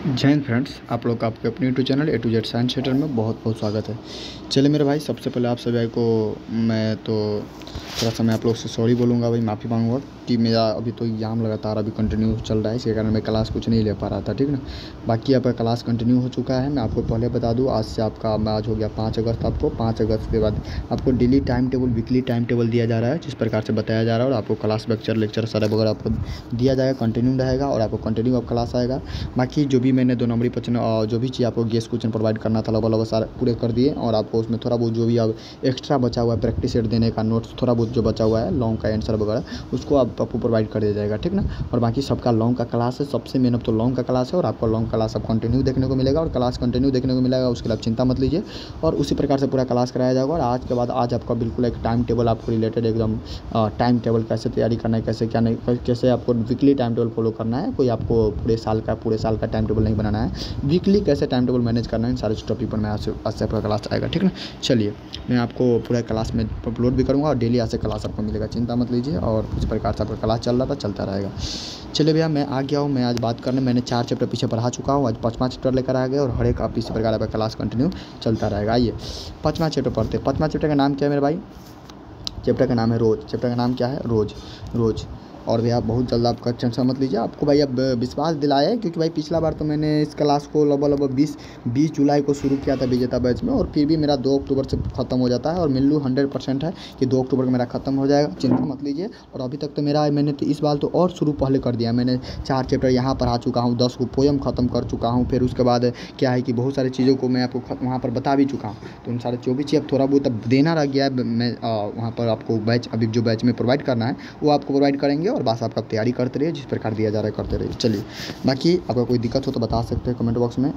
जय हिंद फ्रेंड्स, आप लोग का आपके अपने YouTube channel A to Z science centre में बहुत बहुत स्वागत है। चलिए मेरे भाई, सबसे पहले आप सभी को मैं तो थोड़ा सा मैं आप लोग से सॉरी बोलूँगा भाई, माफ़ी मांगूंगा कि मेरा अभी तो एग्ज़ाम लगातार अभी कंटिन्यू चल रहा है, इसके कारण मैं क्लास कुछ नहीं ले पा रहा था, ठीक ना। बाकी आपका क्लास कंटिन्यू हो चुका है। मैं आपको पहले बता दूँ, आज से आपका आज हो गया 5 अगस्त। आपको 5 अगस्त के बाद आपको daily time table, weekly time table दिया जा रहा है, जिस प्रकार से बताया जा रहा है, और आपको क्लास लेक्चर सारा वगैरह आपको दिया जाएगा, कंटिन्यू रहेगा और आपको कंटिन्यू अब क्लास आएगा। बाकी जो भी मैंने 2 नंबरी क्वेश्चन जो भी चीज़ आपको गेस क्वेश्चन प्रोवाइड करना था लगभग सारा पूरे कर दिए, और आपको उसमें थोड़ा बहुत जो भी अब एक्स्ट्रा बचा हुआ है प्रैक्टिस सेट देने का, नोट्स थोड़ा बहुत जो बचा हुआ है लॉन्ग का आंसर वगैरह, उसको आपको प्रोवाइड कर दिया जाएगा, ठीक ना। और बाकी सबका लॉन्ग का क्लास है, सबसे मेन अब तो लॉन्ग का क्लास है, और आपको लॉन्ग क्लास अब कंटिन्यू देखने को मिलेगा, और क्लास कंटिन्यू देखने को मिलेगा, उसके लिए आप चिंता मत लीजिए। और उसी प्रकार से पूरा क्लास कराया जाएगा। और आज के बाद आज आपका बिल्कुल एक टाइम टेबल आपको रिलेटेड एकदम टाइम टेबल कैसे तैयारी करना है, कैसे क्या नहीं, कैसे आपको वीकली टाइम टेबल फॉलो करना है, कोई आपको पूरे साल का टाइम टेबल नहीं बनाना है, वीकली कैसे टाइम टेबल मैनेज करना है, इन सारे टॉपिक पर मैं आज से आपका क्लास आएगा, ठीक ना। चलिए, मैं आपको पूरा क्लास में अपलोड भी करूँगा, और डेली आज से क्लास आपको मिलेगा, चिंता मत लीजिए। और इस प्रकार से आपका क्लास चल रहा था, चलता रहेगा। चलिए भैया, मैं आ गया हूँ, मैं आज बात करने, मैंने 4 चैप्टर पीछे पढ़ा चुका हूँ, आज 5वां चैप्टर लेकर आ गया, और हर एक आप इसी प्रकार आपका क्लास कंटिन्यू चलता रहेगा। आइए 5वां चैप्टर पढ़ते हैं। 5वां चैप्टर का नाम क्या है मेरे भाई? चैप्टर का नाम है रोज़। चैप्टर का नाम क्या है? रोज़। रोज़। और भैया बहुत जल्द आपका टेंशन मत लीजिए, आपको भाई अब विश्वास दिलाया है, क्योंकि भाई पिछला बार तो मैंने इस क्लास को लगभग 20 जुलाई को शुरू किया था विजेता बैच में, और फिर भी मेरा 2 अक्टूबर से ख़त्म हो जाता है, और मिल्लू 100% है कि 2 अक्टूबर को मेरा ख़त्म हो जाएगा, चिंता मत लीजिए। और अभी तक तो मैंने तो इस बार तो और शुरू पहले कर दिया, मैंने 4 चैप्टर यहाँ पढ़ा चुका हूँ, 10 को पोएम ख़त्म कर चुका हूँ। फिर उसके बाद क्या है कि बहुत सारी चीज़ों को मैं आपको वहाँ पर बता भी चुका हूँ, तो उन सारे जो भी चीज़ अब थोड़ा बहुत अब देना रह गया है, मैं वहाँ पर आपको बैच अभी जो बैच में प्रोवाइड करना है वो आपको प्रोवाइड करेंगे, और बस आपका तैयारी करते रहिए, जिस प्रकार दिया जा रहा है करते रहिए। चलिए, बाकी आपका कोई दिक्कत हो तो बता सकते हैं कमेंट बॉक्स में,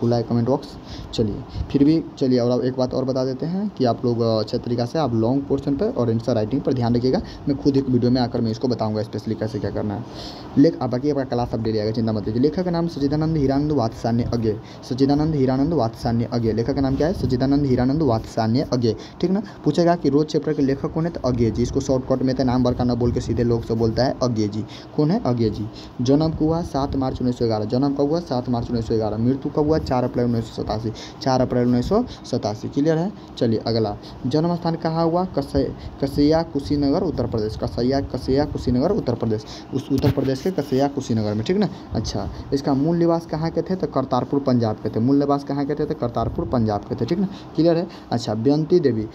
खुला है कमेंट बॉक्स। चलिए, फिर भी चलिए, और अब एक बात और बता देते हैं कि आप लोग अच्छे तरीक़ा से आप लॉन्ग पोर्शन पर और आंसर राइटिंग पर ध्यान रखिएगा। मैं खुद एक वीडियो में आकर मैं इसको बताऊंगा स्पेशली कैसे क्या करना है। बाकी आपका क्लास अब डेली आएगा, चिंता मत लीजिए। लेखक का नाम सच्चिदानंद हीरानंद वात्सल्य अज्ञे। सच्चिदानंद हीरानंद वात्सल्य अज्ञे, लेखक का नाम क्या है? सच्चिदानंद हीरानंद वात्सल्य अज्ञे, ठीक ना। पूछेगा कि रोज चैप्टर के लेखक कौन है, तो अज्ञे जी। इसको शॉर्टकट में तो नाम बड़का न बोल के सीधे लोग से बोलता है अज्ञे जी। कौन है? अज्ञे जी। जन्म कब हुआ? 7 मार्च 1911। जन्म कब हुआ? 7 मार्च 1911। मृत्यु कब हुआ? 4 अप्रैल 1987। 4 अप्रैल 1987। क्लियर है? चलिए अगला, जन्म स्थान कहाँ हुआ? कसैया कुशीनगर उत्तर प्रदेश। कसैया कुशीनगर उत्तर प्रदेश, उस उत्तर प्रदेश के कसैया कुशीनगर में, ठीक ना। अच्छा, इसका मूल निवास कहाँ के थे? तो करतारपुर पंजाब के थे। मूल निवास कहाँ के थे? तो करतारपुर पंजाब के थे, ठीक ना। क्लियर है? अच्छा, बेयंती देवी।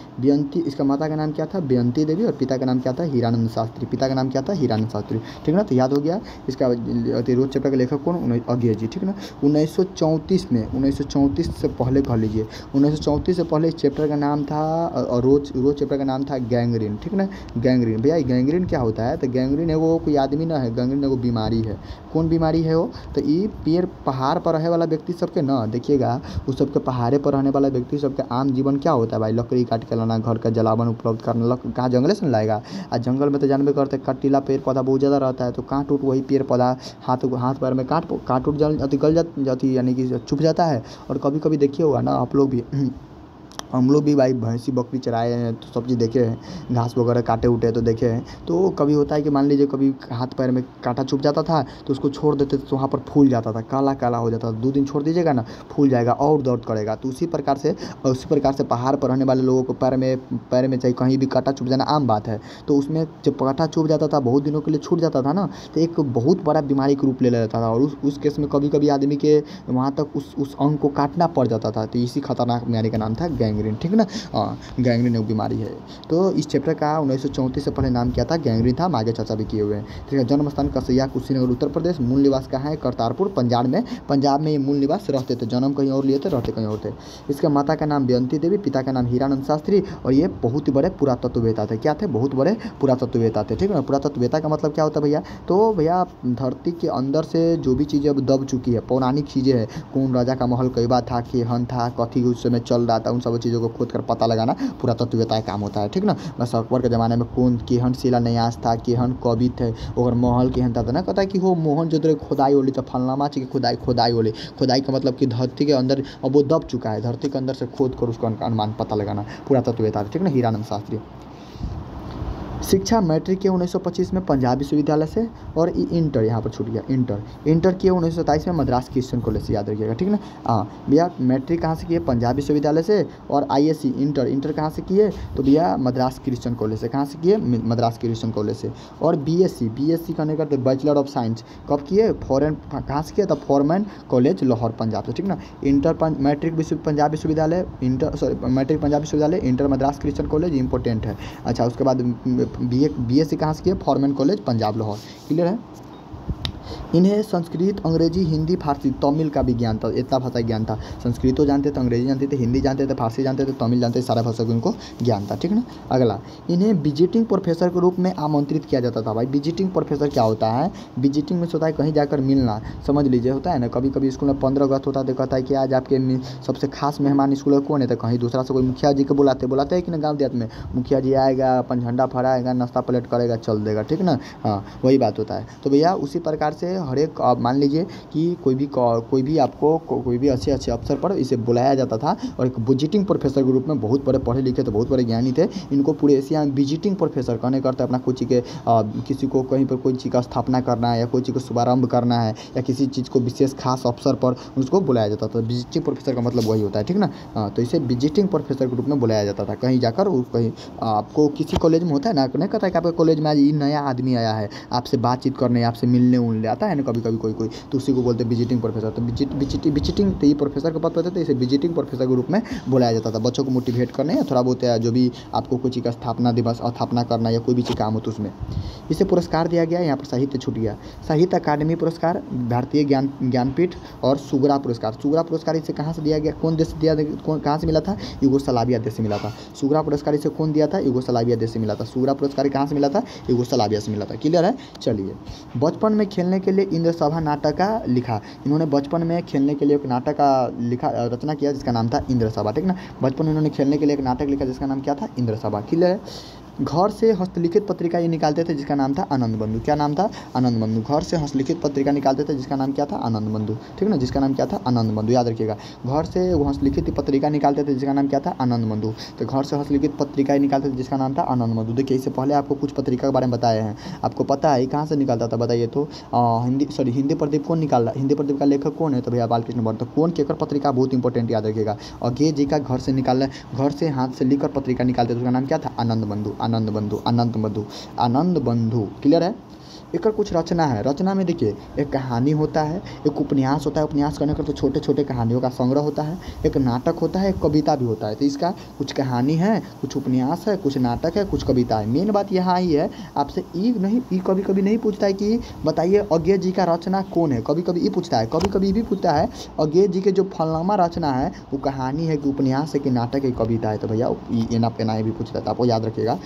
इसका माता का नाम क्या था? बेयंती देवी, और पिता का नाम क्या था? हीरानंद शास्त्री। पिता का नाम क्या था? हीरानंद शास्त्री, ठीक ना। तो याद हो गया। इसका रोज चैप्टर के लेखक कौन? अज्ञे जी, ठीक ना। 1934 से पहले कह लीजिए, 1934 से पहले इस चैप्टर का नाम था, और रोज चैप्टर का नाम था गैंग्रीन, ठीक ना। गैंग्रीन। भैया गैंग्रीन क्या होता है? तो गैंग्रीन है वो कोई आदमी ना है, गैंग्रीन है वो बीमारी है। कौन बीमारी है वो? तो ये पेड़ पहाड़ पर रहे वाला व्यक्ति सबके ना, देखिएगा उस सबके पहाड़े पर रहने वाला व्यक्ति सबके आम जीवन क्या होता है भाई? लकड़ी काट के लाना, घर का जलावन उपलब्ध करना, कहाँ जंगले से लाएगा? जंगल में तो जानबे करते कटीला पेड़ पौधा बहुत ज़्यादा रहता है, तो काट उठ वही पेड़ पौधा हाथ पैर में काट उठ गल जाती, यानी कि चुभ जाता है। और कभी कभी देखिए होगा ना आप लोग भी, हम लोग भी भाई भैंसी बकरी चराए हैं तो सब चीज़ देखे हैं, घास वगैरह काटे उटे तो देखे हैं। तो कभी होता है कि मान लीजिए कभी हाथ पैर में कांटा चुभ जाता था, तो उसको छोड़ देते तो वहाँ पर फूल जाता था, काला काला हो जाता था। 2 दिन छोड़ दीजिएगा ना, फूल जाएगा और दर्द करेगा। तो उसी प्रकार से पहाड़ पर रहने वाले लोगों को पैर में चाहे कहीं भी कांटा चुभ जाना आम बात है। तो उसमें जब कांटा चुभ जाता था, बहुत दिनों के लिए छूट जाता था ना, तो एक बहुत बड़ा बीमारी के रूप ले लेता था, और उस केस में कभी कभी आदमी के वहाँ तक उस अंग को काटना पड़ जाता था। तो इसी खतरनाक बीमारी का नाम था गैंग्रीन, ठीक ना। गैंग्रीन एक बीमारी है। तो इस चैप्टर का 1934 से पहले नाम क्या था? गैंग्रीन था। हम आगे चर्चा भी किए हुए हैं, ठीक है। जन्म स्थान कसैया कुशीनगर उत्तर प्रदेश। मूल निवास कहाँ है? करतारपुर पंजाब में ये मूल निवास रहते थे। जन्म कहीं और लिए थे, रहते कहीं और थे। इसके माता का नाम बेयंती देवी, पिता का नाम हीरानंद शास्त्री, और ये बहुत ही बड़े पुरातत्ववेत्ता थे। क्या थे? बहुत बड़े पुरातत्ववेत्ता थे, ठीक है ना। पुरातत्ववेत्ता का मतलब क्या होता है भैया? तो भैया धरती के अंदर से जो भी चीज़ें अब दब चुकी है, पौराणिक चीज़ें हैं, कौन राजा का महल कैबा था, केहन था, कथी उस समय चल रहा था, उन सब चीज़ों को खोद कर पता लगाना पुरातत्ववेत्ता का काम होता है, ठीक ना। बस अकबर के ज़माने में कौन केहन शिलान्यास था, केहन कवि थे, और महल केहन था, ना कहता है कि वो मोहन जो खुदाई होली तो फलनामा चीज़ की खुदाई होली। खुदाई का मतलब कि धरती के अंदर अब वो दब चुका है, धरती के अंदर से खोद कर उसका अनुमान पता लगाना पुरातत्ववेत्ता, ठीक ना, हीरानंद शास्त्री। शिक्षा मैट्रिक किए 1925 में पंजाब विश्वविद्यालय से, और इंटर यहाँ पर छूट गया, इंटर किए 1927 में मद्रास क्रिश्चियन कॉलेज से, याद रखिएगा, ठीक ना। हाँ भैया, मैट्रिक कहाँ से किए? पंजाब विश्वविद्यालय से, और आईएससी इंटर कहाँ से किए? तो भैया मद्रास क्रिश्चियन कॉलेज से। कहाँ से किए? मद्रास क्रिश्चियन कॉलेज से। और बीएससी करने का तो बैचलर ऑफ साइंस कब किए? फॉरेन, कहाँ से किए? तो फॉरमैन कॉलेज लाहौर पंजाब से, ठीक ना। मैट्रिक पंजाब विश्वविद्यालय, मैट्रिक पंजाब विश्वविद्यालय, inter Madras Christian college, important है। अच्छा, उसके बाद बीएससी कहाँ से किए? Forman college Punjab Lahore. Clear है। इन्हें संस्कृत, अंग्रेजी, हिंदी, फारसी, तमिल का भी ज्ञान था, इतना भाषा ज्ञान था। संस्कृत जानते थे, अंग्रेजी जानते थे, हिंदी जानते थे, फारसी जानते थे, तमिल जानते थे, सारा भाषा का उनको ज्ञान था, ठीक ना। अगला, इन्हें विजिटिंग प्रोफेसर के रूप में आमंत्रित किया जाता था। भाई विजिटिंग प्रोफेसर क्या होता है? विजिटिंग में होता है कहीं जाकर मिलना, समझ लीजिए, होता है ना। कभी कभी स्कूल में 15 अगस्त होता है तो कहता है कि आज आपके सबसे खास मेहमान स्कूल में कौन है? तो कहीं दूसरा से कोई मुखिया जी को बुलाते हैं कि ना, गाँव देहात में मुखिया जी आएगा, अपन झंडा फहराएगा, नाश्ता प्लेट करेगा, चल देगा, ठीक ना। हाँ, वही बात होता है। तो भैया उसी प्रकार से हर एक, मान लीजिए कि कोई भी आपको कोई भी अच्छे अफसर पर इसे बुलाया जाता था, और एक विजिटिंग प्रोफेसर के रूप में, बहुत बड़े पढ़े लिखे थे, बहुत बड़े ज्ञानी थे, इनको पूरे एशिया में विजिटिंग प्रोफेसर कहने करते अपना कोई चीज़ के किसी को कहीं पर कोई चीज़ का स्थापना करना है, या कोई चीज़ को शुभारंभ करना है, या किसी चीज़ को विशेष खास अवसर पर उसको बुलाया जाता था। विजिटिंग प्रोफेसर का मतलब वही होता है, ठीक ना। हाँ, तो इसे विजिटिंग प्रोफेसर के रूप में बुलाया जाता था। कहीं जाकर कहीं आपको किसी कॉलेज में होता है ना, नहीं कहता है कि आपके कॉलेज में आज ये नया आदमी आया है, आपसे बातचीत करने, आपसे मिलने आता है ना कभी कभी कोई, तो उसी को बोलते हैं विजिटिंग प्रोफेसर। तो विजिटिंग तो ये प्रोफेसर के पद पर थे, तो इसे विजिटिंग प्रोफेसर के रूप में बुलाया जाता था। बच्चों को मोटिवेट करने या थोड़ा बहुत जो भी आपको कोई चीज़ का स्थापना दिवस स्थापना करना या कोई भी चीज़ काम हो तो उसमें इसे पुरस्कार दिया गया। यहाँ पर साहित्य छूट गया। साहित्य अकादमी पुरस्कार, भारतीय ज्ञानपीठ और सुगरा पुरस्कार इसे कहाँ से दिया गया? कौन देश से दिया? कहाँ से मिला था? यूगोस्लाविया देश से मिला था। सुगरा पुरस्कार इसे कौन दिया था? यूगोस्लाविया देश से मिला था। सुगरा पुरस्कार कहाँ से मिला था? यूगोस्लाविया से मिला था। क्लियर है। चलिए, बचपन में खेलने के लिए इंद्र सभा नाटक का लिखा। इन्होंने बचपन में खेलने के लिए एक नाटक का रचना किया जिसका नाम था इंद्र सभा, ठीक ना। बचपन में इन्होंने खेलने के लिए एक नाटक लिखा जिसका नाम क्या था? इंद्र सभा। क्लियर है। घर से हस्तलिखित पत्रिका ये निकालते थे जिसका नाम था आनंद बंधु। क्या नाम था? आनंद बंधु। घर से हस्तलिखित पत्रिका निकालते थे जिसका नाम क्या था? आनंद बंधु, ठीक ना। जिसका नाम क्या था? आनंद बंधु, याद रखिएगा। घर से हस्तलिखित पत्रिका निकालते थे जिसका नाम क्या था? आनंद बंधु। तो घर से हस्तलिखित पत्रिका निकालते थे जिसका नाम था आनंद बंधु। देखिए, इससे पहले आपको कुछ पत्रिका के बारे में बताए हैं, आपको पता है कहाँ से निकालता था? बताइए तो। हिंदी प्रदीप कौन निकाला? हिंदी प्रदीप का लेखक कौन है? तो भैया बालकृष्ण वर्मा। तो कौन केकर पत्रिका? बहुत इंपॉर्टेंट, याद रखिएगा। और गे जी का घर से निकालना, घर से हाथ से लिखकर पत्रिका निकालते थे, उसका नाम क्या था? आनंद बंधु। क्लियर है। एक कुछ रचना है। रचना में देखिए, एक कहानी होता है, एक उपन्यास होता है। उपन्यास करने का तो छोटे छोटे कहानियों का संग्रह होता है। एक नाटक होता है, एक कविता भी होता है। तो इसका कुछ कहानी है, कुछ उपन्यास है, कुछ नाटक है, कुछ कविता है। मेन बात यहाँ ही है, आपसे ई कभी कभी नहीं पूछता है कि बताइए अज्ञे जी का रचना कौन है। कभी कभी ये पूछता है, कभी कभी भी पूछता है अज्ञे जी के जो फलनामा रचना है वो कहानी है कि उपन्यास है कि नाटक है, कविता है। तो भैया एना भी पूछता है, तो आपको याद रखिएगा।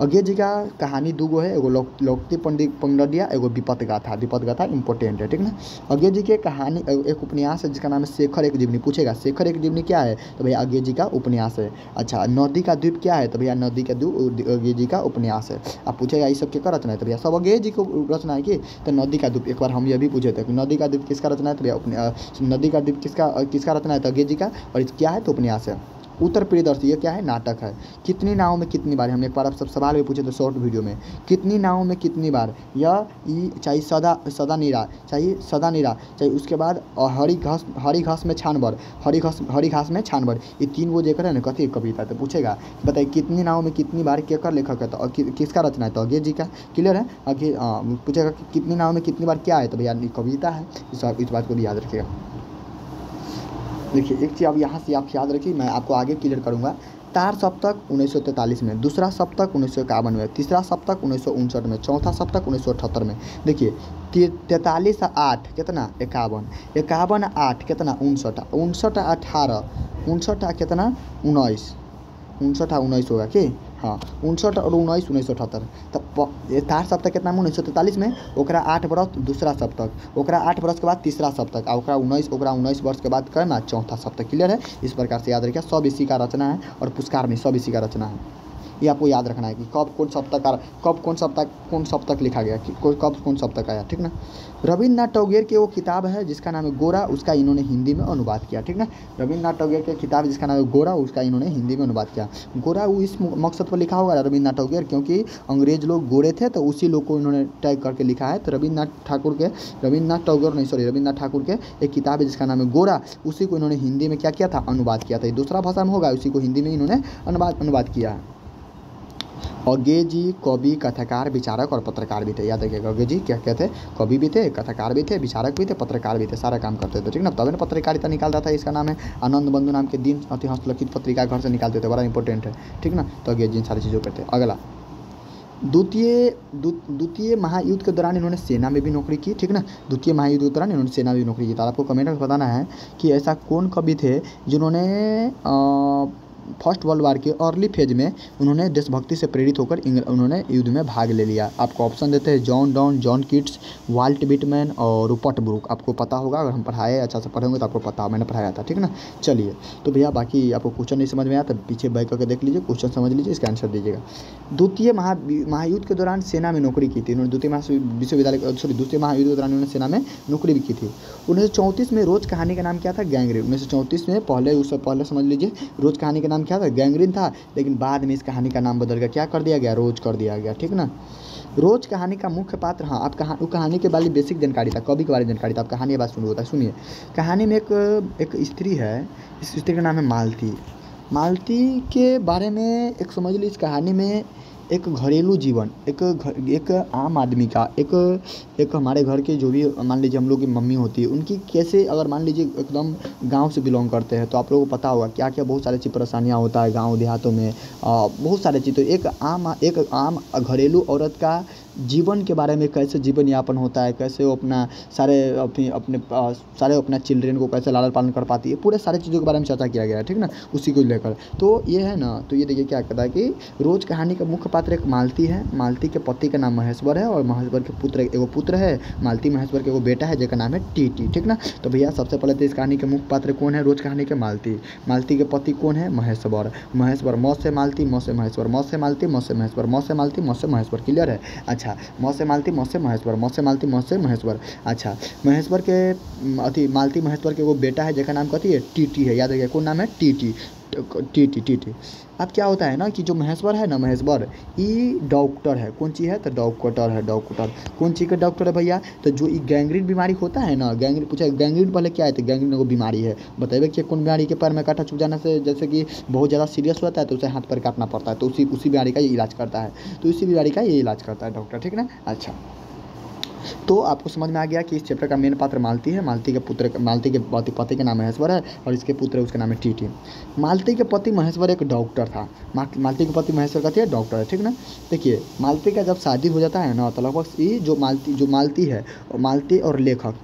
अज्ञे जी का कहानी दूगो है, एगो लौकती पंडिया, एगो विपत गाथा इंपॉर्टेंट है, ठीक ना। अज्ञे जी के कहानी, एक उपन्यास है जिसका नाम है शेखर एक जीवनी। पूछेगा शेखर एक जीवनी क्या है? तो भैया अज्ञे जी का उपन्यास है। अच्छा, नदी का द्वीप क्या है? तो भैया नदी का द्वीप अज्ञे जी का उपन्यास है। आप पूछेगा ये सब क्या रचना है? तो भैया सब अज्ञे जी को रचना है कि? तो नदी का द्वीप। एक बार हम ये भी पूछे थे कि नदी का द्वीप किसका रचना है? तो भैया नदी का द्वीप किसका रचना है? तो अज्ञे जी का। और क्या है? तो उपन्यास है। उत्तर प्रियदर्शी, ये क्या है? नाटक है। कितनी नावों में कितनी बार? हमने एक बार आप सब सवाल भी पूछे थे शॉर्ट वीडियो में। कितनी नावों में कितनी बार? चाहिए सदा नीरा, चाहिए उसके बाद हरी घास में छानबर, हरी घास में छानबर। ये तीन वो जेकर है ना, कथी कविता। तो पूछेगा बताइए कितनी नावों में कितनी बार, केकर लेखक है? तो किसका रचना है? तो अज्ञे जी का। क्लियर है। पूछेगा कि कितनी नावों में कितनी बार क्या है? तो भैया कविता है। इस बात को भी याद रखिएगा। देखिए, एक चीज़ अब यहाँ से आप याद रखिए, मैं आपको आगे क्लियर करूँगा। तार सप्तक 1943 में, दूसरा सप्तक 1951 में, तीसरा सप्तक 1959 में, चौथा सप्तक 1978 में। देखिए 43 8 कितना? 51, 51 8 कितना? 59, 59 18, 59 कितना? 19, 59 होगा कि? हाँ, 59 और 19, 1978। तब तार सप्तक कितना में? 1943 में। ओकरा 8 बरस दूसरा सप्तक, ओकरा 8 बरस के बाद तीसरा सप्तक, और ओकरा 19 वर्ष के बाद करना चौथा सप्तक। क्लियर है। इस प्रकार से याद रखिए, सब इसी का रचना है और पुरस्कार में सब इसी का रचना है। ये आपको याद रखना है कि कब कौन सप्तक लिखा गया, कि कब कौन सप्तक आया, ठीक ना। रविन्द्रनाथ टैगोर की वो किताब है जिसका नाम है गोरा, उसका इन्होंने हिंदी में अनुवाद किया, ठीक ना। रविन्द्रनाथ टैगोर की किताब जिसका नाम है गोरा, उसका इन्होंने हिंदी में अनुवाद किया। गोरा वो इस मकसद पर लिखा होगा रविन्द्रनाथ टैगोर, क्योंकि अंग्रेज लोग गोरे थे तो उसी लोग को इन्होंने टैग करके लिखा है। तो रविन्द्रनाथ ठाकुर के एक किताब है जिसका नाम है गोरा, उसी को इन्होंने हिंदी में क्या किया था, अनुवाद किया था। ये दूसरा भाषा में होगा, उसी को हिंदी में इन्होंने अनुवाद किया है। अज्ञे जी कवि, कथाकार, विचारक और पत्रकार भी थे। याद रखिएगा, अज्ञे जी क्या थे, कवि भी थे, कथाकार भी थे, विचारक भी थे, पत्रकार भी थे, सारा काम करते थे, ठीक ना। तब पत्रकारिता निकालता था। इसका नाम है आनंद बंधु नाम के दिन अति हस्तलिखित पत्रिका घर से निकालते थे, बड़ा इंपॉर्टेंट है, ठीक ना। तो अज्ञे जी इन सारी चीज़ों करते। अगला, द्वितीय महायुद्ध के दौरान इन्होंने सेना में भी नौकरी की, ठीक ना। द्वितीय महायुद्ध के दौरान इन्होंने सेना में भी नौकरी की। तो आपको कमेंट में बताना है कि ऐसा कौन कवि थे जिन्होंने फर्स्ट वर्ल्ड वार के अर्ली फेज में उन्होंने देशभक्ति से प्रेरित होकर उन्होंने युद्ध में भाग ले लिया। आपको ऑप्शन देते हैं John Donne, John Keats, Walt Whitman और रूपर्ट ब्रूक। आपको पता होगा, अगर हम पढ़ाए अच्छा से पढ़ेंगे तो आपको पता, मैंने पढ़ाया था, ठीक ना। चलिए, तो भैया बाकी आपको क्वेश्चन नहीं समझ में आया तो पीछे बैक करके देख लीजिए, क्वेश्चन समझ लीजिए, इसका आंसर दीजिएगा। द्वितीय महायुद्ध के दौरान सेना में नौकरी की थी इन्होंने। द्वितीय महायुद्ध के दौरान उन्होंने सेना में नौकरी भी की थी। 1934 में रोज कहानी का नाम क्या था, गैंगरीन। 1934 में उससे पहले समझ लीजिए, रोज कहानी का नाम क्या था, गैंगरीन था, लेकिन बाद में इस कहानी का नाम बदल कर क्या कर दिया गया, रोज कर दिया गया, ठीक ना। रोज कहानी का मुख्य पात्र, हाँ आप कहानी के बारे में बेसिक जानकारी था, कवि के बारे में जानकारी था। आप कहानी बात सुनिए। कहानी में एक स्त्री है, इस स्त्री का नाम है मालती। मालती के बारे में एक समझ लीजिए, इस कहानी में एक घरेलू जीवन, एक आम आदमी का, एक हमारे घर के जो भी मान लीजिए हम लोग की मम्मी होती है, उनकी कैसे, अगर मान लीजिए एकदम गांव से बिलोंग करते हैं तो आप लोगों को पता होगा क्या क्या बहुत सारी चीज़ परेशानियाँ होता है गांव देहातों में, बहुत सारी चीज़। तो एक आम घरेलू औरत का जीवन के बारे में, कैसे जीवन यापन होता है, कैसे वो सारे अपना चिल्ड्रेन को कैसे लालन पालन कर पाती है, पूरे सारी चीज़ों के बारे में चर्चा किया गया है, ठीक ना, उसी को लेकर। तो ये है ना, तो ये देखिए क्या कहता है कि रोज कहानी का मुख्य पात्र एक मालती है। मालती के पति का नाम महेश्वर है और महेश्वर के एगो पुत्र है, मालती महेश्वर के एगो बेटा है जिसका नाम है टीटी, ठीक ना। तो भैया सबसे पहले तो इस कहानी के मुख्य पात्र कौन है, रोज कहानी के मालती। मालती के पति कौन है, महेश्वर। मौ से मालती, मौ से महेश्वर, मौ से मालती, मौ से महेश्वर, मौ से मालती, मौ से महेश्वर। क्लियर है। अच्छा, मौ से मालती, मौ से महेश्वर, मौ से मालती, मौ से महेश्वर। अच्छा, महेश्वर के मालती महेश्वर के वो बेटा है जिसका नाम कहती है टीटी है। याद रखिए कौन नाम है, टीटी। अब क्या होता है ना कि जो महेश्वर है ना, महेश्वर ये डॉक्टर है। कौन चीज़ है, तो डॉक्टर है। डॉक्टर कौन चीज़ का डॉक्टर है भैया, तो जो ये गैंग्रीन बीमारी होता है ना, गैंग्रीन पूछा, गैंग्रीन पहले क्या है, तो गैंग्रीन एगो बीमारी है। बताइए कि कौन बीमारी के पैर में कांटा चुभ जाने से, जैसे कि बहुत ज़्यादा सीरियस होता है तो उसे हाथ पर काटना पड़ता है, तो उसी बीमारी का ये इलाज करता है। तो इसी बीमारी का ये इलाज करता है डॉक्टर, ठीक ना। अच्छा, तो आपको समझ में आ गया कि इस चैप्टर का मेन पात्र मालती है। मालती के पति का नाम महेश्वर है और इसके पुत्र उसका नाम है टीटी। मालती के पति महेश्वर एक डॉक्टर था। मालती के पति महेश्वर का थे डॉक्टर है, ठीक ना। देखिए, मालती का जब शादी हो जाता है ना, तो लगभग ये जो मालती है, मालती और लेखक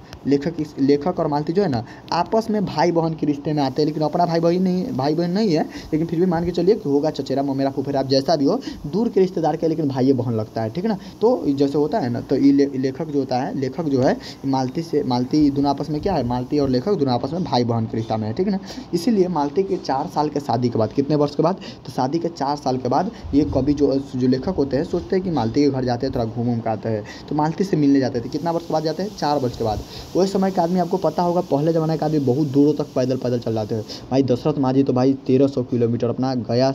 और मालती जो है ना, आपस में भाई बहन के रिश्ते में आते हैं, लेकिन अपना भाई बहन नहीं है, लेकिन फिर भी मान के चलिए कि होगा चचेरा ममेरा फुफेरा, आप जैसा भी हो, दूर के रिश्तेदार के, लेकिन भाई बहन लगता है, ठीक ना। तो जैसे होता है ना, तो ये लेखक जो है मालती दोनों आपस में क्या है, मालती और लेखक दोनों आपस में भाई बहन के रिश्ता में है, ठीक ना। इसीलिए मालती के 4 साल के शादी के बाद, कितने वर्ष के बाद, तो शादी के 4 साल के बाद ये कवि जो लेखक होते हैं सोचते हैं कि मालती के घर जाते हैं, थोड़ा घूम के आते हैं, तो मालती से मिलने जाते थे। कितना वर्ष के बाद जाते हैं, 4 वर्ष के बाद। वही समय का आदमी, आपको पता होगा पहले ज़माने का आदमी बहुत दूरों तक पैदल चल जाते हैं भाई। दशरथ माझी तो भाई 1300 किलोमीटर अपना गया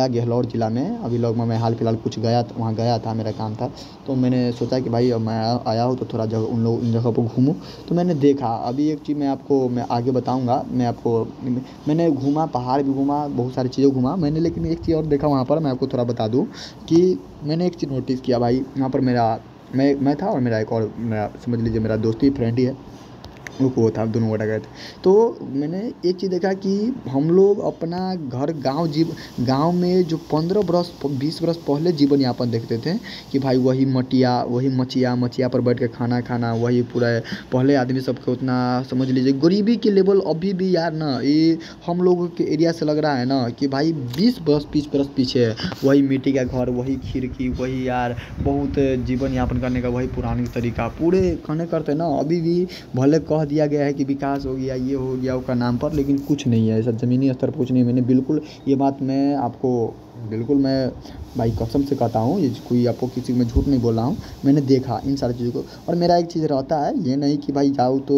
गहलौर जिला में, अभी लोग मैं हाल फिलहाल कुछ वहाँ गया था, मेरा काम था, तो मैंने सोचा कि भाई अब मैं आया हूँ तो थोड़ा उन जगह पर घूमूँ। तो मैंने देखा, अभी एक चीज़ मैं आगे बताऊँगा, मैंने घूमा, पहाड़ भी घूमा, बहुत सारी चीज़ें घूमा मैंने, लेकिन एक चीज़ और देखा वहाँ पर, मैं आपको थोड़ा बता दूँ कि मैंने एक चीज़ नोटिस किया भाई। वहाँ पर मैं था और मेरा एक और, समझ लीजिए मेरा दोस्ती फ्रेंड ही है, वो था, दोनों गोटा गए थे। तो मैंने एक चीज़ देखा कि हम लोग अपना घर गांव में जो 15 बरस 20 बरस पहले जीवन यापन देखते थे कि भाई वही मचिया पर बैठ के खाना खाना, वही पूरा पहले आदमी सबको उतना, समझ लीजिए गरीबी के लेवल अभी भी यार ना, ये हम लोगों के एरिया से लग रहा है ना कि भाई 20 बरस 30 बरस पीछे है। वही मिट्टी का घर, वही खिड़की, वही यार बहुत जीवन यापन करने का वही पुरानी तरीका पूरे खाने करते ना। अभी भी भले कह दिया गया है कि विकास हो गया, ये हो गया उसका नाम पर, लेकिन कुछ नहीं है ऐसा, ज़मीनी स्तर पर कुछ नहीं। मैंने बिल्कुल ये बात मैं आपको बिल्कुल मैं भाई कसम से कहता हूँ, ये कोई आपको किसी मैं झूठ नहीं बोल रहा हूँ। मैंने देखा इन सारी चीज़ों को, और मेरा एक चीज़ रहता है, ये नहीं कि भाई जाऊँ तो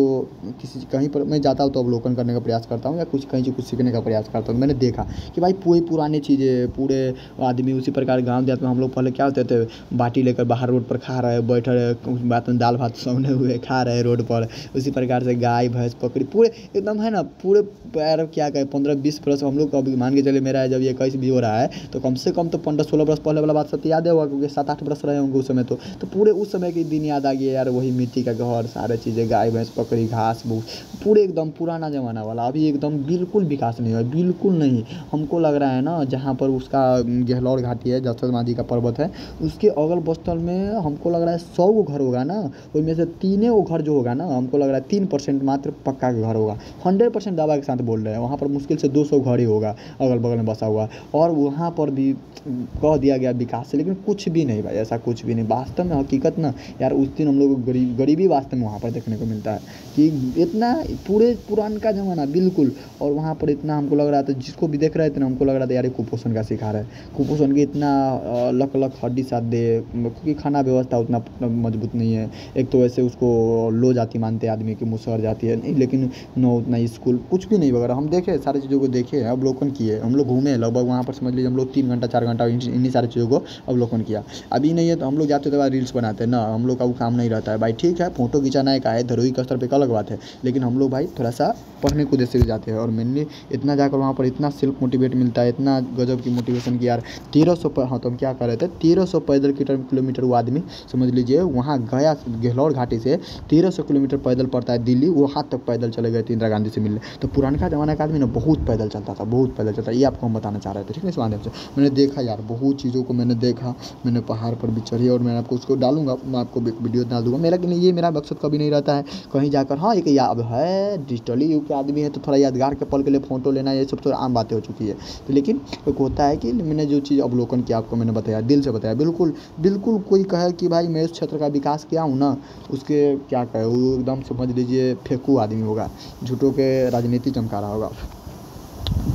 किसी कहीं पर मैं जाता हूँ तो अवलोकन करने का प्रयास करता हूँ या कुछ कहीं से कुछ सीखने का प्रयास करता हूँ। मैंने देखा कि भाई पूरी पुरानी चीज़ें, पूरे आदमी उसी प्रकार गाँव देहात में हम लोग पहले क्या होते थे, बाटी लेकर बाहर रोड पर खा रहे, बैठे रहे, कुछ बात में दाल भात सौने हुए खा रहे रोड पर। उसी प्रकार से गाय भैंस पकड़ी पूरे एकदम है ना, पूरे पैर क्या कहें 15-20 बरस हम लोग अभी मान के चले, मेरा जब ये 21 भी हो रहा है तो कम से कम तो 15-16 बरस पहले वाला बात सब याद है होगा, क्योंकि 7-8 बरस रहे होंगे उस समय। तो पूरे उस समय के दिन याद आ गए यार, वही मिट्टी का घर, सारे चीज़ें, गाय भैंस पकड़ी, घास भूस, पूरे एकदम पुराना ज़माना वाला। अभी एकदम बिल्कुल विकास नहीं हुआ, बिल्कुल नहीं। हमको लग रहा है ना, जहाँ पर उसका गहलौर घाटी है, जसर मांझी का पर्वत है, उसके अगल बगल में हमको लग रहा है 100 गो घर होगा ना, उनमें से 3 वो घर जो होगा ना, हमको लग रहा है 3% मात्र पक्का का घर होगा। 100% दावा के साथ बोल रहे हैं, वहाँ पर मुश्किल से 200 घर ही होगा अगल बगल में बसा हुआ। और वहाँ पर भी कह दिया गया विकास है, लेकिन कुछ भी नहीं भाई, ऐसा कुछ भी नहीं वास्तव में। हकीकत ना यार, उस दिन हम लोग को गरीबी वास्तव में वहाँ पर देखने को मिलता है कि इतना पूरे पुरान का ज़माना बिल्कुल। और वहाँ पर इतना हमको लग रहा था, जिसको भी देख रहे थे ना, हमको लग रहा था यार ये कुपोषण का शिकार है, कुपोषण की इतना लक लक हड्डी साथ दे, क्योंकि खाना व्यवस्था उतना मजबूत नहीं है। एक तो वैसे उसको लो जाति मानते आदमी की, मुसहर जाती है नहीं, लेकिन न उतना स्कूल कुछ भी नहीं वगैरह। हम देखे सारी चीज़ों को, देखे अवलोकन किए, हम लोग घूमे लगभग वहाँ पर, समझ लीजिए हम लोग 3 घंटा 4 घंटा इन्हीं सारी चीज़ों को अवलोकन किया। अभी नहीं है तो हम लोग जाते थे रील्स बनाते ना, हम लोग का वो काम नहीं रहता है भाई। ठीक है, फोटो खिंचाना एक आए धरोई का स्तर पर एक अलग बात है, लेकिन हम लोग भाई थोड़ा सा पढ़ने को उद्देश्य से जाते हैं। और मेनली इतना जाकर वहाँ पर इतना सेल्फ मोटिवेट मिलता है, इतना गजब की मोटिवेशन की यार। 1300 पर, हाँ तो हम क्या कर रहे थे, 1300 पैदल किलोमीटर वो आदमी समझ लीजिए वहाँ गया, गहलौर घाटी से 1300 किलोमीटर पैदल पड़ता है दिल्ली, वो हाथ तक पैदल चले गए थे इंदिरा गांधी से मिलने। तो पुराना ज़माना का आदमी ना बहुत पैदल चलता था, बहुत पैदल चलता। ये आपको हम बताना चाह रहे थे, ठीक है। इस माध्यम से मैंने देखा यार, बहुत चीज़ों को मैंने देखा, मैंने पहाड़ पर भी चढ़ी, और मैं आपको उसको डालूंगा, मैं आपको वीडियो डाल दूंगा। मेरा ये मेरा मकसद कभी नहीं रहता है कहीं जाकर, हाँ एक याद है, डिजिटली युग के आदमी है तो थोड़ा यादगार के पल के लिए फ़ोटो लेना, ये सब तो आम बातें हो चुकी है। तो लेकिन एक होता है कि मैंने जो चीज़ अवलोकन किया आपको मैंने बताया, दिल से बताया, बिल्कुल बिल्कुल। कोई कहे कि भाई मैं इस क्षेत्र का विकास किया हूँ ना, उसके क्या कहे, वो एकदम समझ लीजिए फेंकू आदमी होगा, झूठों के राजनीति चमका रहा होगा।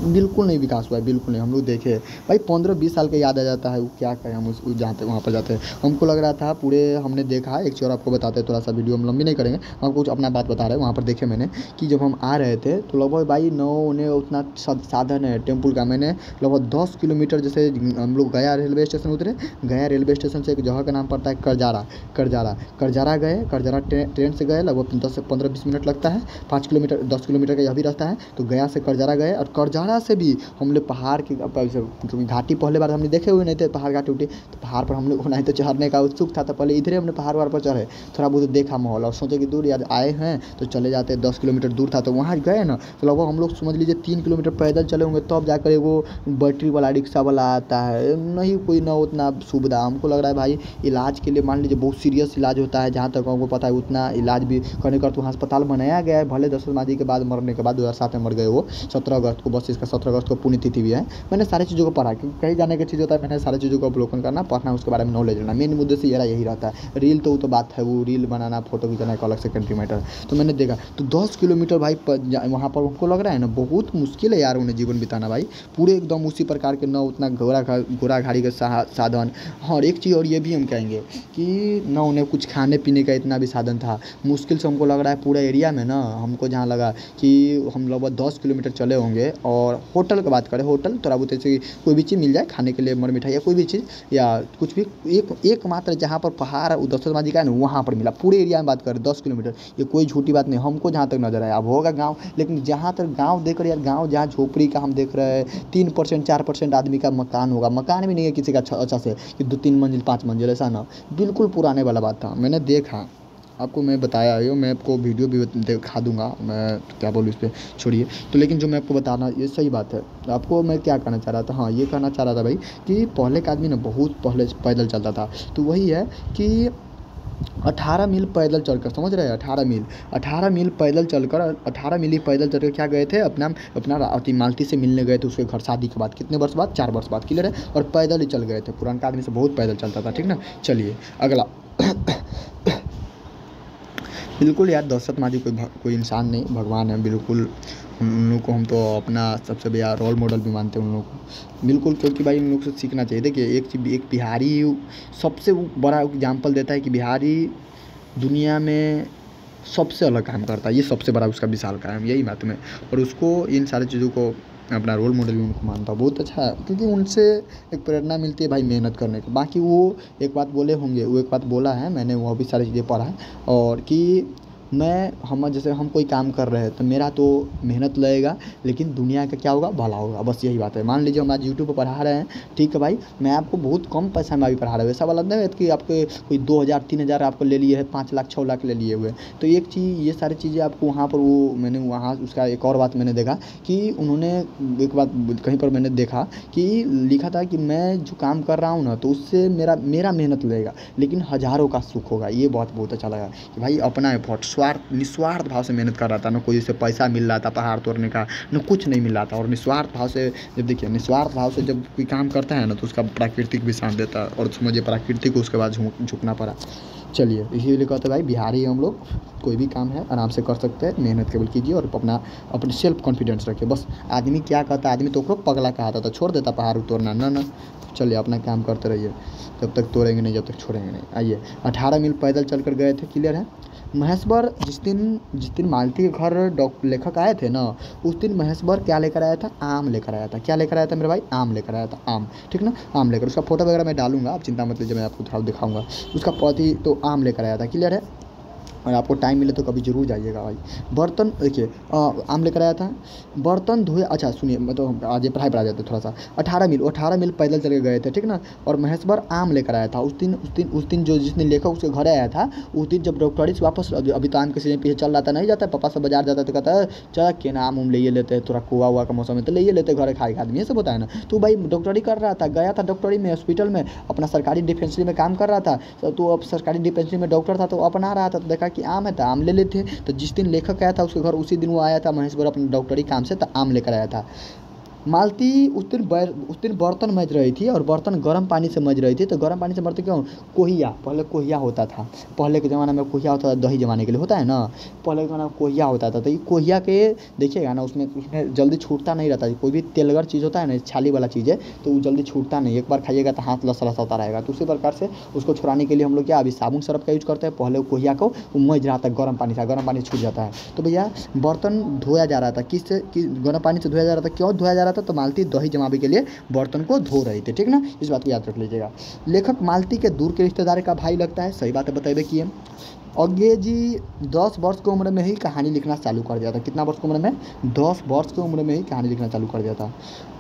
बिल्कुल नहीं विकास हुआ है, बिल्कुल नहीं। हम लोग देखे भाई 15-20 साल का याद आ जाता है, वो क्या कहें हम उस जाते वहाँ पर जाते हैं। हमको लग रहा था पूरे हमने देखा, एक चीज़ और आपको बताते हैं, थोड़ा सा वीडियो हम लंबी नहीं करेंगे, हम कुछ अपना बात बता रहे हैं। वहाँ पर देखे मैंने कि जब हम आ रहे थे तो लगभग भाई उन्हें उतना साधन है टेम्पल का। मैंने लगभग 10 किलोमीटर, जैसे हम लोग गया रेलवे स्टेशन उतरे, गया रेलवे स्टेशन से एक जगह का नाम पड़ता है करजारा गए, करजारा ट्रेन से गए, लगभग 10 से 15-20 मिनट लगता है। 5 किलोमीटर 10 किलोमीटर का यह भी रास्ता है। तो गया से करजारा गए, और करजारा से भी हम लोग पहाड़ की, क्योंकि घाटी पहले बार हमने देखे हुए नहीं थे, पहाड़ घाटी उठी, तो पहाड़ पर हम लोग नहीं तो चढ़ने का उत्सुक था, तो पहले इधर हमने पहाड़ पर चढ़े, थोड़ा बहुत देखा माहौल, और सोचे कि दूर यार आए हैं तो चले जाते। 10 किलोमीटर दूर था तो वहाँ गए ना, तो लगभग हम लोग समझ लीजिए 3 किलोमीटर पैदल चले होंगे, तब जाकर वो बैटरी वाला रिक्शा वाला आता है, नहीं कोई ना उतना सुविधा। हमको लग रहा है भाई इलाज के लिए, मान लीजिए बहुत सीरियस इलाज होता है, जहाँ तक हमको पता है उतना इलाज भी करने का तो अस्पताल बनाया गया है। भले दशरथ मांझी के बाद मरने के बाद 2007 में मर गए वो, 17 अगस्त को, बस इसका 17 अगस्त को पुण्यतिथि भी है। मैंने सारी चीज़ों को पढ़ा, क्योंकि कहीं जाने की चीज़ होता है, मैंने सारी चीज़ों को अवलोकन करना, पढ़ना, उसके बारे में नॉलेज लेना, मेन मुद्दे से यही रहता है। रील तो वो तो बात है, वो रील बनाना, फोटो खींचना एक अलग सेकेंडरी मैटर। तो मैंने देखा तो 10 किलोमीटर भाई वहाँ पर हमको लग रहा है ना बहुत मुश्किल है यार उन्हें जीवन बिताना भाई, पूरे एकदम उसी प्रकार के, न उतना घोड़ा गाड़ी का साधन। और एक चीज़ और ये भी हम कहेंगे कि न उन्हें कुछ खाने पीने का इतना भी साधन था। मुश्किल से हमको लग रहा है पूरा एरिया में ना, हमको जहाँ लगा कि हम लगभग 10 किलोमीटर चले होंगे। और होटल की बात करें, होटल थोड़ा बहुत ऐसे कोई भी चीज़ मिल जाए खाने के लिए, मर मिठाई या कोई भी चीज़ या कुछ भी, एकमात्र जहाँ पर पहाड़ दशरथ मांझी का है ना, वहाँ पर मिला। पूरे एरिया में बात करें 10 किलोमीटर, ये कोई झूठी बात नहीं, हमको जहाँ तक नजर आया। अब होगा गाँव, लेकिन जहाँ तक गाँव देख रहे यार, गाँव जहाँ झोपड़ी का हम देख रहे हैं, 3% 4% आदमी का मकान होगा, मकान भी नहीं है किसी का अच्छा से, कि 2-3 मंजिल 5 मंजिल, ऐसा ना, बिल्कुल पुराने वाला बात था। मैंने देखा, आपको मैं बताया है, मैं आपको वीडियो भी दिखा दूंगा, मैं क्या बोलूँ इस पर, छोड़िए। तो लेकिन जो मैं आपको बताना, ये सही बात है। आपको मैं क्या कहना चाह रहा था, हाँ ये कहना चाह रहा था भाई कि पहले का आदमी ना बहुत पहले पैदल चलता था। तो वही है कि 18 मील पैदल चलकर, समझ रहे हैं, 18 मील पैदल चलकर, 18 मील ही पैदल चलकर क्या गए थे, अपना मालती से मिलने गए थे उसके घर, शादी के बाद कितने वर्ष बाद, 4 वर्ष बाद, क्लियर है। और पैदल ही चल गए थे, पुराना आदमी से बहुत पैदल चलता था, ठीक ना। चलिए अगला बिल्कुल यार, दशरथ मांझी कोई इंसान नहीं, भगवान है बिल्कुल। उन लोग को हम तो अपना सबसे बड़ा रोल मॉडल भी मानते हैं उन लोग को बिल्कुल, क्योंकि भाई उन लोग से सीखना चाहिए। देखिए एक बिहारी सबसे बड़ा एग्जाम्पल देता है कि बिहारी दुनिया में सबसे अलग काम करता है, ये सबसे बड़ा उसका विशाल काम यही बात में। और उसको इन सारी चीज़ों को अपना रोल मॉडल भी उनको मानता हूँ, बहुत अच्छा है, क्योंकि उनसे एक प्रेरणा मिलती है भाई मेहनत करने की। बाकी वो एक बात बोले होंगे, वो एक बात बोला है, मैंने वो भी सारी चीज़ें पढ़ा है, और कि हम जैसे हम कोई काम कर रहे हैं तो मेरा तो मेहनत लगेगा, लेकिन दुनिया का क्या होगा, भला होगा, बस यही बात है। मान लीजिए हम आज यूट्यूब पर पढ़ा रहे हैं, ठीक है भाई, मैं आपको बहुत कम पैसा में अभी पढ़ा रहा हूँ, ऐसा वाला नहीं है कि आपके कोई 2,000 3,000 आपको ले लिए है, 5 लाख 6 लाख ले लिए हुए। तो एक चीज़, ये सारी चीज़ें आपको वहाँ पर, वो मैंने वहाँ उसका एक और बात मैंने देखा कि उन्होंने एक बात कहीं पर मैंने देखा कि लिखा था कि मैं जो काम कर रहा हूँ ना, तो उससे मेरा मेरा मेहनत लगेगा, लेकिन हज़ारों का सुख होगा। ये बहुत अच्छा लगा कि भाई अपना एफर्ट निस्वार्थ भाव से मेहनत कर रहा था, ना कोई उससे पैसा मिल रहा था पहाड़ तोड़ने का, ना कुछ नहीं मिल रहा था। और निस्वार्थ भाव से जब देखिए, निस्वार्थ भाव से जब कोई काम करता है ना, तो उसका प्राकृतिक भी साथ देता है, और मुझे प्राकृतिक को उसके बाद झुकना पड़ा। चलिए, इसीलिए कहते हैं भाई बिहारी हम लोग, कोई भी काम है आराम से कर सकते हैं, मेहनत केवल कीजिए और अपने सेल्फ कॉन्फिडेंस रखिए बस। आदमी क्या कहता है, आदमी तो पगला कहता था, छोड़ देता पहाड़ तोड़ना, ना। चलिए अपना काम करते रहिए, जब तक तोड़ेंगे नहीं, जब तक छोड़ेंगे नहीं। आइए, 18 मील पैदल चल कर गए थे, क्लियर है। महेश्वर जिस दिन मालती के घर लेखक आए थे ना, उस दिन महेश्वर क्या लेकर आया था, आम लेकर आया था। क्या लेकर आया था मेरे भाई, आम लेकर आया था, आम, ठीक ना, आम लेकर। उसका फोटो वगैरह मैं डालूंगा, आप चिंता मत लीजिए, मैं आपको थोड़ा दिखाऊंगा। उसका पौधी तो आम लेकर आया था, क्लियर है। और आपको टाइम मिले तो कभी ज़रूर जाइएगा भाई। बर्तन देखिए, आम लेकर आया था, बर्तन धोए। अच्छा सुनिए, मैं तो आज ये पढ़ाई जाते थोड़ा सा। 18 मील पैदल चल के गए थे, ठीक ना। और महेश्वर आम लेकर आया था। उस दिन जो जिस दिन लेखक उसके घर आया था, उस दिन जब डॉक्टरी से वापस, अभी तो आम के सीजन पीछे चल रहा था, नहीं जाता है पापा से बाजार जाता है तो कहता है चल के ना आम ले लेते हैं, थोड़ा कोआ हुआ का मौसम है तो ले लेते घर खाएगा आदमी, ये सब होता है ना। तो भाई डॉक्टरी कर रहा था, गया था डॉक्टरी में, हॉस्पिटल में, अपना सरकारी डिस्पेंसरी में काम कर रहा था। तो अब सरकारी डिस्पेंसरी में डॉक्टर था, तो अपना रहा था, तो देखा कि आम है तो आम ले लेते। तो जिस दिन लेखक आया था उसके घर, उसी दिन वो आया था महेश्वर अपने डॉक्टरी काम से, तो आम लेकर आया था। मालती उस दिन बर्तन मज रही थी, और बर्तन गर्म पानी से मज रही थी। तो गर्म पानी से मरते क्यों, कोहिया, पहले कोहिया होता था, पहले के ज़माने में कोहिया होता था, दही जमाने के लिए होता है ना, पहले के ज़माने में कोहिया होता था। तो ये कोहिया के देखिएगा ना, उसमें जल्दी छूटता नहीं रहता। कोई भी तेलगर चीज़ होता है ना, छाली वाला चीज़ है, तो वो जल्दी छूटता नहीं, एक बार खाइएगा तो हाथ लसा लसा होता रहेगा। तो उसी प्रकार से उसको छुड़ाने के लिए हम लोग क्या, अभी साबुन सरफ का यूज़ करते हैं, पहले कोहिया को मज रहा था गर्म पानी से, गर्म पानी छूट जाता है। तो भैया बर्तन धोया जा रहा था, किससे, गर्म पानी से धोया जा रहा था। क्यों धोया जा रहा था, तो मालती दही जमावे के लिए बर्तन को धो रही थी, ठीक ना, इस बात को याद रख लीजिएगा। लेखक मालती के दूर के रिश्तेदार का भाई लगता है, सही बात है, बताइए किए। अज्ञे जी 10 वर्ष की उम्र में ही कहानी लिखना चालू कर दिया था। कितना वर्ष की उम्र में, 10 वर्ष की उम्र में ही कहानी लिखना चालू कर दिया था।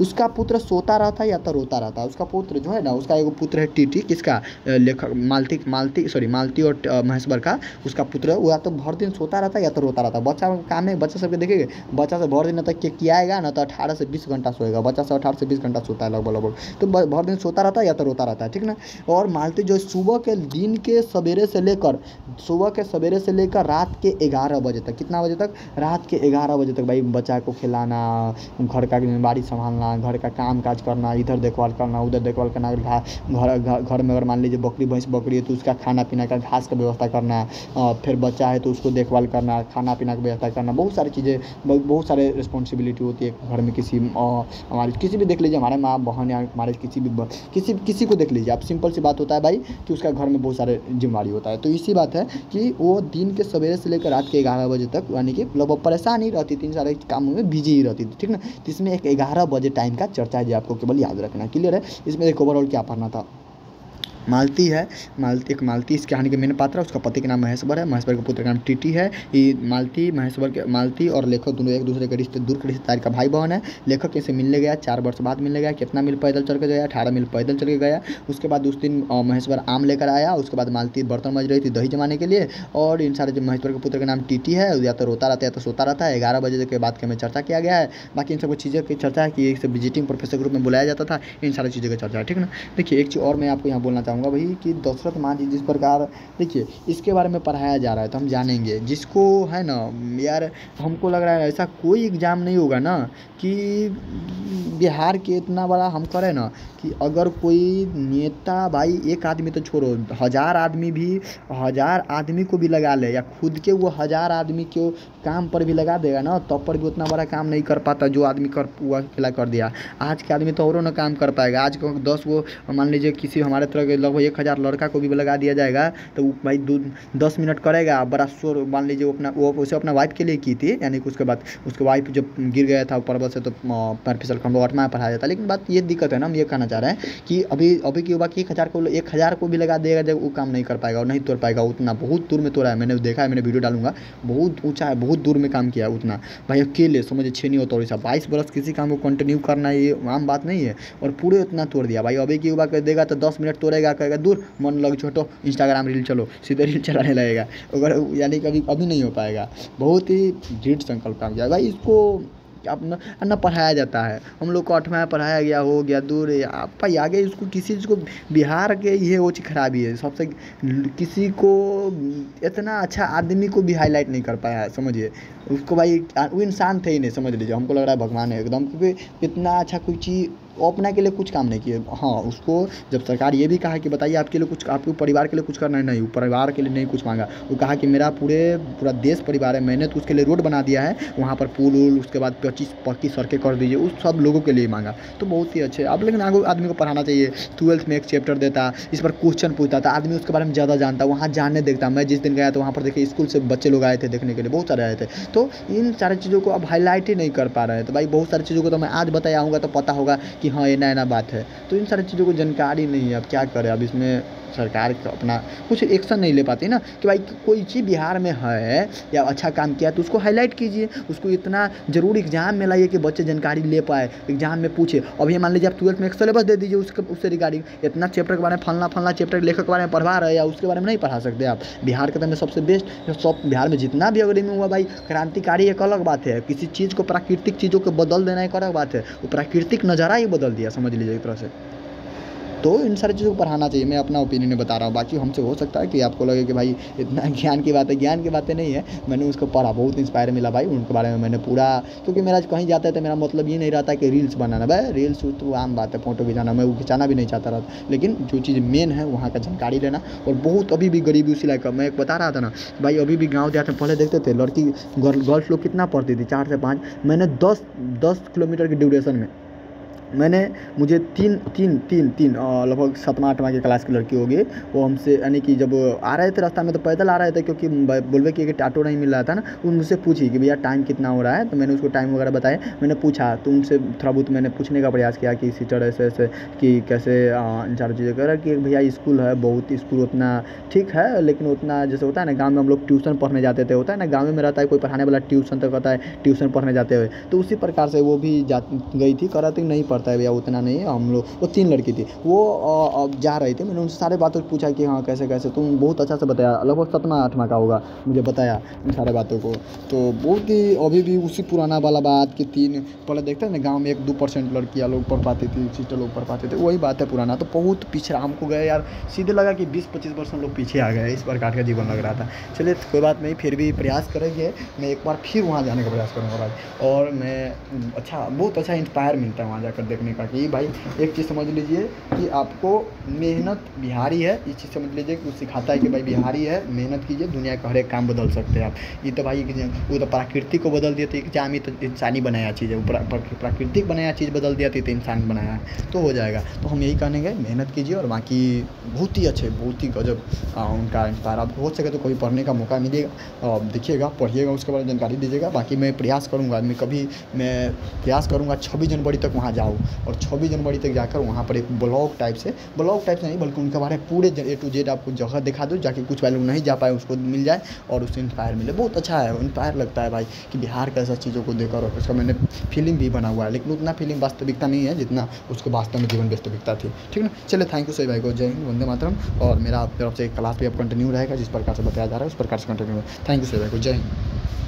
उसका पुत्र सोता रहता या तो रोता रहता। उसका पुत्र जो है ना, उसका एक पुत्र है टीटी, किसका, लेखक मालती और महेश्वर का, उसका पुत्र, वो या तो भर दिन सोता रहता या तो रोता रहता। बच्चा काम है, बच्चा सबके देखेंगे, बच्चा से भर दिन तक किया आएगा ना, तो 18 से 20 घंटा सोएगा बच्चा से, 18 से 20 घंटा सोता है लगभग। तो भर दिन सोता रहता है या तो रोता रहता है, ठीक ना। और मालती जो सुबह के दिन के सवेरे से लेकर रात के 11 बजे तक, कितना बजे तक, रात के 11 बजे तक भाई बच्चा को खिलाना, घर का जिम्मेदारी संभालना, घर का काम काज करना, इधर देखभाल करना, उधर देखभाल करना, घर में अगर मान लीजिए भैंस बकरी है तो उसका खाना पीना का, घास का व्यवस्था करना, फिर बच्चा है तो उसको देखभाल करना, खाना पीना की व्यवस्था करना, बहुत सारी चीज़ें, बहुत सारे रिस्पॉन्सिबिलिटी होती है घर में। हमारे किसी भी देख लीजिए, हमारे माँ बहन या हमारे किसी को देख लीजिए आप, सिंपल सी बात होता है भाई कि उसका घर में बहुत सारे जिम्मेदारी होता है। तो इसी बात है कि वो दिन के सवेरे से लेकर रात के 11 बजे तक, यानी कि लगभग परेशान ही रहती थी, इन सारे कामों में बिजी ही रहती थी, ठीक ना। तो इसमें एक 11 बजे टाइम का चर्चा है, जो आपको केवल याद रखना, क्लियर है। इसमें एक ओवरऑल क्या पढ़ना था, मालती है, मालती इस कहानी के मेन पात्र है। उसका पति का नाम महेश्वर है, महेश्वर के पुत्र का नाम टीटी है। ये मालती और लेखक दोनों एक दूसरे के दूर के रिश्तेदार का भाई बहन है। लेखक इनसे मिलने गया, 4 वर्ष बाद मिलने गया। कितना मील पैदल चल के गया, 18 मील पैदल चल के गया। उसके बाद उस दिन महेश्वर आम लेकर आया। उसके बाद मालती बर्तन मज रही थी दही जमाने के लिए। और इन सारे जो महेश्वर के पुत्र का नाम टीटी है, या तो रोता रहता है या तो सोता रहता है। 11 बजे के बाद के में चर्चा किया गया है। बाकी इन सब चीज़ों की चर्चा है कि एक विजिटिंग प्रोफेसर के रूप में बुलाया जाता था, इन सारी चीज़ों की चर्चा है, ठीक ना। देखिए एक चीज़ और मैं आपको यहाँ बोलना चाहूँगा भाई, कि दशरथ मांझी जिस प्रकार, देखिए इसके बारे में पढ़ाया जा रहा है तो हम जानेंगे, जिसको है ना यार, हमको लग रहा है ऐसा कोई एग्ज़ाम नहीं होगा ना कि बिहार के इतना बड़ा हम करें ना कि अगर कोई नेता भाई एक आदमी तो छोड़ो, 1000 आदमी को भी लगा ले या खुद के वो 1000 आदमी को काम पर भी लगा देगा ना, तब पर भी उतना बड़ा काम नहीं कर पाता जो आदमी वो अकेला कर दिया। आज के आदमी तो और ना काम कर पाएगा। आज को 10 वो मान लीजिए किसी हमारे तरह के लगभग 1000 लड़का को भी लगा दिया जाएगा तो भाई 10 मिनट करेगा बड़ा शोर। मान लीजिए वो उसे अपना वाइफ के लिए की थी, यानी कि उसके बाद उसके वाइफ जब गिर गया था पर्वत से तो पैर फिसल कर हम लोग 8वां पढ़ाया जाता। लेकिन बात ये दिक्कत है ना, हम ये कहना चाह रहे हैं कि अभी की युवा की 1000 को भी लगा देगा जब वो काम नहीं कर पाएगा और नहीं तोड़ पाएगा। उतना बहुत दूर में तोड़ा है, मैंने देखा है, मैंने वीडियो डालूंगा, बहुत ऊंचा है, बहुत दूर में काम किया है उतना भाई अकेले। समझिए 6 नहीं होता और 22 वर्ष किसी काम को कंटिन्यू करना ये आम बात नहीं है और पूरे उतना तोड़ दिया भाई। अभी की युवा कर देगा तो 10 मिनट तोड़ेगा, कहेगा दूर मन लग छोटो, इंस्टाग्राम रील चलो, सीधे रील चलाने लगेगा। अगर यानी कि अभी नहीं हो पाएगा। बहुत ही दृढ़ संकल्प काम किया भाई। इसको अब न पढ़ाया जाता है, हम लोग को 8वां पढ़ाया गया, हो गया दूर आप भाई आगे। इसको किसी चीज़ को बिहार के ये वो चीज़ खराबी है सबसे, किसी को इतना अच्छा आदमी को भी हाईलाइट नहीं कर पाया है। समझिए उसको भाई वो इंसान थे ही नहीं, समझ लीजिए। हमको लग रहा है भगवान है एकदम, क्योंकि इतना अच्छा कोई चीज़ अपना के लिए कुछ काम नहीं किए। हाँ, उसको जब सरकार ये भी कहा कि बताइए आपके लिए कुछ, आपके परिवार के लिए कुछ करना है, नहीं, वो परिवार के लिए नहीं कुछ मांगा। वो कहा कि मेरा पूरा देश परिवार है, मैंने तो उसके लिए रोड बना दिया है, वहाँ पर पुल उल, उसके बाद 25 पक्की सड़कें कर दीजिए, उस सब लोगों के लिए मांगा। तो बहुत ही अच्छे अब। लेकिन आदमी को पढ़ाना चाहिए। 12th में एक चैप्टर देता, इस पर क्वेश्चन पूछता था, आदमी उसके बारे में ज़्यादा जानता, वहाँ जानने देखता। मैं जिस दिन गया तो वहाँ पर देखिए स्कूल से बच्चे लोग आए थे देखने के लिए, बहुत सारे आए थे। तो इन सारी चीज़ों को अब हाईलाइट ही नहीं कर पा रहे हैं। तो भाई बहुत सारी चीज़ों को तो मैं आज बताया आऊँगा तो पता होगा कि हाँ ये नया बात है। तो इन सारी चीज़ों को जानकारी नहीं है। अब क्या करें, अब इसमें सरकार अपना कुछ एक्शन नहीं ले पाती ना कि भाई कोई चीज़ बिहार में है या अच्छा काम किया तो उसको हाईलाइट कीजिए, उसको इतना जरूर एग्जाम में लाइए कि बच्चे जानकारी ले पाए, एग्जाम में पूछे। अब ये मान लीजिए आप 12th में एक सिलेबस दे दीजिए उससे रिगार्डिंग, इतना चैप्टर के बारे में फलना चैप्टर लेखक के बारे में पढ़वा रहे हैं या उसके बारे में नहीं पढ़ा सकते आप। बिहार के अंदर सबसे बेस्ट सब बिहार में जितना भी अग्रणी हुआ भाई क्रांतिकारी एक अलग बात है। किसी चीज़ को प्राकृतिक चीज़ों को बदल देना एक अलग बात है, वो प्राकृतिक नज़ारा ही बदल दिया, समझ लीजिए एक तरह से। तो इन सारी चीज़ों को पढ़ाना चाहिए। मैं अपना ओपिनियन बता रहा हूँ, बाकी हमसे हो सकता है कि आपको लगे कि भाई इतना ज्ञान की बात है, ज्ञान की बातें नहीं है। मैंने उसको पढ़ा, बहुत इंस्पायर मिला भाई उनके बारे में। मैंने पूरा, क्योंकि मेरा कहीं जाता है तो मेरा मतलब ये नहीं रहता कि रील्स बनाना, भाई रील्स तो आम बात है, फोटो खिंचाना, मैं वो खिंचाना भी नहीं चाहता रहा। लेकिन जो चीज़ मेन है वहाँ का जानकारी लेना। और बहुत अभी भी गरीबी उसी लायक, मैं एक बता रहा था ना भाई, अभी भी गाँव देहात में पहले देखते थे लड़की गर्ल्स लोग कितना पढ़ती थी, 4 से 5। मैंने 10 किलोमीटर की ड्यूरेशन में मुझे तीन लगभग 7वां 8वां की क्लास की लड़की होगी, वो हमसे यानी कि जब आ रहे थे रास्ता में तो पैदल आ रहे थे, क्योंकि बोलवे कि ऑटो नहीं मिल रहा था ना। वो मुझसे पूछी कि भैया टाइम कितना हो रहा है, तो मैंने उसको टाइम वगैरह बताया। मैंने पूछा तो उनसे थोड़ा बहुत मैंने पूछने का प्रयास किया कि सीटर ऐसे कि कैसे इन सारी चीज़ें कह रहा कि भैया स्कूल है, बहुत स्कूल उतना ठीक है, लेकिन उतना जैसे होता है ना गाँव में हम लोग ट्यूशन पढ़ने जाते थे, होता है ना गाँव में रहता है कोई पढ़ाने वाला ट्यूशन तक होता है, ट्यूशन पढ़ने जाते हुए, तो उसी प्रकार से वो भी गई थी। कह रहा था नहीं पढ़ता है भैया उतना नहीं है हम लोग। वो 3 लड़की थी, वो जा रही थी। मैंने उनसे सारे बातों को पूछा कि हाँ कैसे तुम बहुत अच्छा से बताया, लगभग 7वां 8वां का होगा, मुझे बताया इन सारे बातों को। तो बहुत ही अभी भी उसी पुराना वाला बात कि 3 पहले देखते हैं ना गाँव में 1-2% लड़कियाँ लोग पढ़ पाती थी, सिस्टर लोग पढ़ पाते थे, वही बात है पुराना। तो बहुत पीछे हमको गए यार, सीधे लगा कि 20-25% लोग पीछे आ गए, इस प्रकार का जीवन लग रहा था। चलिए कोई बात नहीं, फिर भी प्रयास करेंगे, मैं एक बार फिर वहाँ जाने का प्रयास करूँगा भाई। और मैं बहुत अच्छा इंस्पायर मिलता है वहाँ जाकर देखने का कि भाई एक चीज़ समझ लीजिए कि आपको मेहनत बिहारी है, इस चीज़ समझ लीजिए कि वो सिखाता है कि भाई बिहारी है, मेहनत कीजिए, दुनिया का हर एक काम बदल सकते हैं आप। ये तो भाई वो तो प्रकृति को बदल दिया तो एग्जाम ही तो इंसानी बनाया चीज़ है, प्राकृतिक बनाया चीज़ बदल दिया तो इंसान बनाया है, तो हो जाएगा। तो हम यही कहेंगे मेहनत कीजिए और बाकी बहुत ही अच्छे, बहुत ही गजब उनका इंस्पायर। आपको हो सके तो कभी पढ़ने का मौका मिलेगा, देखिएगा, पढ़िएगा, उसके बारे में जानकारी दीजिएगा। बाकी मैं प्रयास करूँगा, मैं प्रयास करूँगा 26 जनवरी तक वहाँ जाऊँ और 26 जनवरी तक जाकर वहाँ पर एक ब्लॉग टाइप से नहीं बल्कि उनके बारे में पूरे A to Z आपको जगह दिखा दूँ, जाके कुछ लोग नहीं जा पाए उसको मिल जाए और उससे इंस्पायर मिले। बहुत अच्छा है, इंस्पायर लगता है भाई कि बिहार का ऐसा चीज़ों को देखकर। और उसका मैंने फिल्म भी बना हुआ है, लेकिन उतना फिल्म वास्तविकता नहीं है जितना उसको वास्तव में जीवन वास्तविकता थी। ठीक है, चलिए थैंक यू सही भाई को, जय हिंद, वंदे मातरम। और मेरा तरफ से एक क्लास भी अब कंटिन्यू रहेगा, जिस प्रकार से बताया जा रहा है उस प्रकार से कंटिन्यू। थैंक यू सही भाई को, जय हिंद।